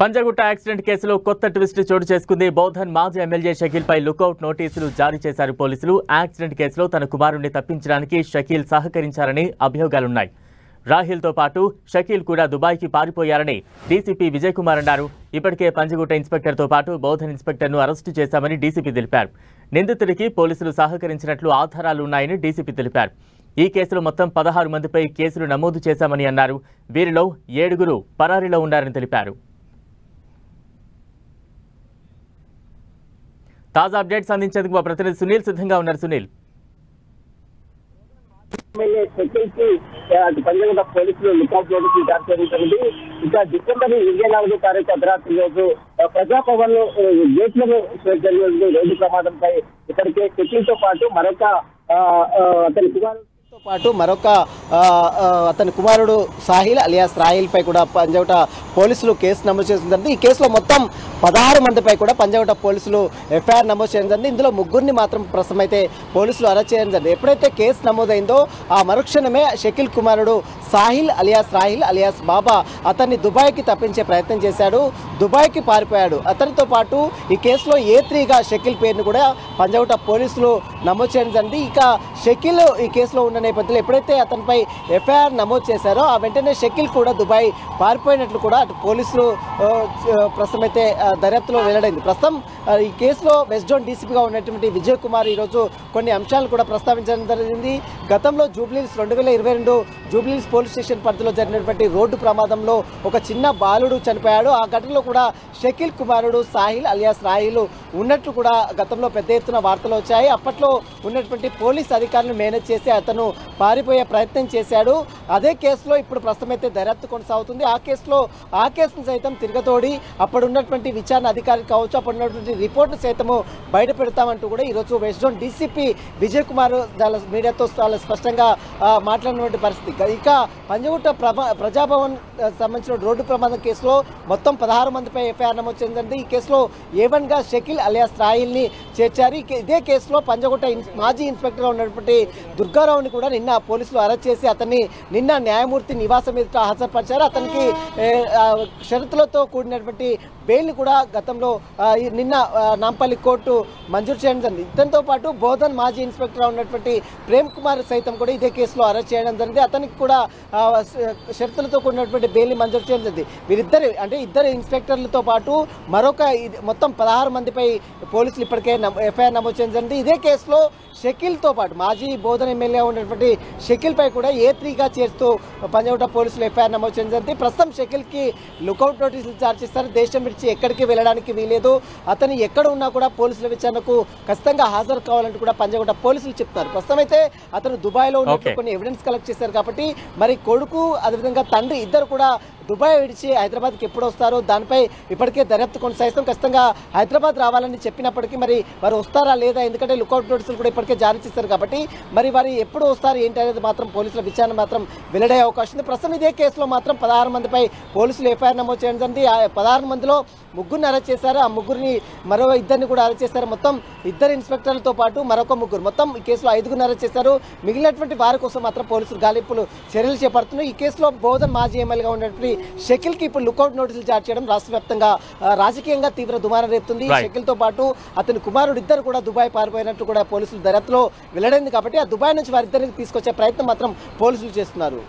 Panjagutta accident కేసులో కొత్త twist చోటు చేసుకుంది. బౌద్ధన్ మాజీ ఎమ్మెల్యే షకీల్ పై లుకౌట్ నోటీసులు జారీ చేశారు పోలీసులు. యాక్సిడెంట్ కేసులో తన కుమారుణ్ణి తప్పించడానికి షకీల్ సహకరించారని అభియోగాలున్నాయి. రాహిల్తో పాటు షకీల్ కూడా దుబాయ్కి పారిపోయారని డీసీపీ విజయ్ కుమార్ అన్నారు. ఇప్పటికే పంజగుట్ట ఇన్స్పెక్టర్తో పాటు బౌద్ధన్ ఇన్స్పెక్టర్ను అరెస్టు చేశామని డీసీపీ తెలిపారు. నిందితుడికి పోలీసులు సహకరించినట్లు ఆధారాలున్నాయని డీసీపీ తెలిపారు. ఈ కేసులో మొత్తం 16 మందిపై కేసులు నమోదు చేశామని అన్నారు. వీరిలో 7 పరారీలో ఉన్నారని తెలిపారు. తాజా అప్డేట్స్ అందించేందుకు మా ప్రతినిధి సునీల్ సిద్ధంగా ఉన్నారు. సునీల్, పంజగుట్ట పోలీసులు లుకౌట్ నోటీసులు జారీ చేయడం. ఇక డిసెంబర్ 24వ తారీఖు అర్ధరాత్రి రోజు ప్రజాభవన్ గేట్లను జరిగిన రోడ్డు ప్రమాదంపై ఇప్పటికే షకీల్ తో పాటు అతని కుమారుడు సాహిల్ అలియాస్ రాహిల్ పై కూడా పంజగుట్ట పోలీసులు కేసు నమోదు చేసింది. ఈ కేసులో మొత్తం 16 మందిపై కూడా పంజగుట్ట పోలీసులు ఎఫ్ఐఆర్ నమోదు చేయడం జరిగింది. ఇందులో 3 మాత్రం ప్రస్తుతం అయితే పోలీసులు అరెస్ట్ చేయడం జరిగింది. ఎప్పుడైతే కేసు నమోదైందో ఆ మరుక్షణమే షకీల్ కుమారుడు సాహిల్ అలియాస్ రాహిల్ అలియాస్ బాబా అతన్ని దుబాయ్కి తప్పించే ప్రయత్నం చేశాడు. దుబాయ్కి పారిపోయాడు. అతనితో పాటు ఈ కేసులో A3గా షకీల్ పేరును కూడా పంజగుట్ట పోలీసులు నమోదు చేయడం జరిగింది. ఇక షకీల్ ఈ కేసులో ఉన్న నేపథ్యంలో ఎప్పుడైతే అతనిపై ఎఫ్ఐఆర్ నమోదు చేశారో ఆ వెంటనే షకీల్ కూడా దుబాయ్ పారిపోయినట్లు కూడా అటు పోలీసులు ప్రస్తుతం అయితే దర్యాప్తులో వెల్లడైంది. ప్రస్తుతం ఈ కేసులో వెస్ట్ జోన్ డీసీపీగా ఉన్నటువంటి విజయ్ కుమార్ ఈరోజు కొన్ని అంశాలు కూడా ప్రస్తావించడం జరిగింది. గతంలో జూబ్లీహిల్స్ 2022 జూబ్లీహిల్స్ పోలీస్ స్టేషన్ పరిధిలో జరిగినటువంటి రోడ్డు ప్రమాదంలో ఒక చిన్న బాలుడు చనిపోయాడు. ఆ ఘటనలో కూడా షకీల్ కుమారుడు సాహిల్ అలియాస్ రాహిల్ ఉన్నట్లు కూడా గతంలో పెద్ద ఎత్తున వార్తలు వచ్చాయి. అప్పట్లో ఉన్నటువంటి పోలీస్ అధికారులను మేనేజ్ చేసి అతను పారిపోయే ప్రయత్నం చేశాడు. అదే కేసులో ఇప్పుడు ప్రస్తుతం అయితే దర్యాప్తు కొనసాగుతుంది. ఆ కేసును సైతం తిరగతోడి అప్పుడున్నటువంటి విచారణ అధికారి కావచ్చు, అప్పుడున్నటువంటి రిపోర్టు సైతము బయట పెడతామంటూ కూడా ఈరోజు west zone DCP Vijay Kumar మీడియాతో చాలా స్పష్టంగా మాట్లాడినటువంటి పరిస్థితి. ఇక పంజగుట్ట ప్రజాభవన్ సంబంధించిన రోడ్డు ప్రమాదం కేసులో మొత్తం 16 మందిపై ఎఫ్ఐఆర్ నమోదు చెందింది. ఈ కేసులో A1గా షకీల్ అలియాస్ రాహిల్ని చేర్చారు. ఇదే కేసులో పంజగుట్ట మాజీ ఇన్స్పెక్టర్గా ఉన్నటువంటి దుర్గారావుని కూడా నిన్న పోలీసులు అరెస్ట్ చేసి అతన్ని నిన్న న్యాయమూర్తి నివాసం ఎదుట హాజరుపరిచారు. అతనికి షరతులతో కూడినటువంటి బెయిల్ని కూడా గతంలో నిన్న నాంపల్లి కోర్టు మంజూరు చేయడం జరిగింది. ఇతనితో పాటు బోధన్ మాజీ ఇన్స్పెక్టర్గా ఉన్నటువంటి ప్రేమ్ కుమార్ సైతం కూడా ఇదే కేసులో అరెస్ట్ చేయడం జరిగింది. అతనికి కూడా షరతులతో కూడినటువంటి బెయిల్ని మంజూరు చేయడం జరిగింది. వీరిద్దరు అంటే ఇద్దరు ఇన్స్పెక్టర్లతో పాటు మొత్తం 16 మందిపై పోలీసులు ఇప్పటికే ఎఫ్ఐఆర్ నమోదు చేయడం జరిగింది. ఇదే కేసులో షకీల్తో పాటు మాజీ బోధన్ ఎమ్మెల్యే ఉన్నటువంటి షకీల్ పై కూడా A3గా చేస్తూ పంజగుట్ట పోలీసులు ఎఫ్ఐఆర్ నమోదు చేయడం జరిగింది. ప్రస్తుతం షకీల్కి లుకౌట్ నోటీసులు జారీ చేస్తారు. దేశం విడిచి ఎక్కడికి వెళ్ళడానికి వీలేదు. అతను ఎక్కడ ఉన్నా కూడా పోలీసుల విచారణకు ఖచ్చితంగా హాజరు కావాలంటూ కూడా పంజగుట్ట పోలీసులు చెప్తున్నారు. ప్రస్తుతం అయితే అతను దుబాయ్లో ఉన్నట్టు కొన్ని ఎవిడెన్స్ కలెక్ట్ చేశారు కాబట్టి మరి కొడుకు అదేవిధంగా తండ్రి ఇద్దరు కూడా దుబాయ్ విడిచి హైదరాబాద్కి ఎప్పుడు వస్తారో దానిపై ఇప్పటికే దర్యాప్తు కొనసాగిస్తాం. ఖచ్చితంగా హైదరాబాద్ రావాలని చెప్పినప్పటికీ మరి వారు వస్తారా లేదా, ఎందుకంటే లుకౌట్ నోటీసులు కూడా ఇప్పటికే జారీ చేశారు కాబట్టి మరి వారు ఎప్పుడు వస్తారు ఏంటి అనేది మాత్రం పోలీసుల విచారణ మాత్రం వెల్లడయ్యే అవకాశం ఉంది. ప్రస్తుతం ఇదే కేసులో మాత్రం 16 మందిపై పోలీసులు ఎఫ్ఐఆర్ నమోదు చేయడం జరిగింది. ఆ 16 మందిలో 3 అరెస్ట్ చేశారు. ఆ 3 మరో 2 కూడా అరెస్ట్ చేశారు. మొత్తం 2 ఇన్స్పెక్టర్లతో పాటు మరొక 3 మొత్తం ఈ కేసులో 5 అరెస్ట్ చేశారు. మిగిలినటువంటి వారి కోసం మాత్రం పోలీసులు గాలింపులు చర్యలు చేపడుతున్నారు. ఈ కేసులో బోధన్ మాజీ ఎమ్మెల్యేగా ఉన్నటువంటి షకీల్కి ఇప్పుడు లుకౌట్ నోటీసులు జారీ చేయడం రాష్ట్ర వ్యాప్తంగా రాజకీయంగా తీవ్ర దుమారం రేపుతుంది. షకీల్తో పాటు అతని కుమారుడు ఇద్దరు కూడా దుబాయ్ పారిపోయినట్టు కూడా పోలీసులు దర్యాప్తులో వెల్లడైంది కాబట్టి ఆ దుబాయ్ నుంచి వారిద్దరిని తీసుకొచ్చే ప్రయత్నం మాత్రం పోలీసులు చేస్తున్నారు.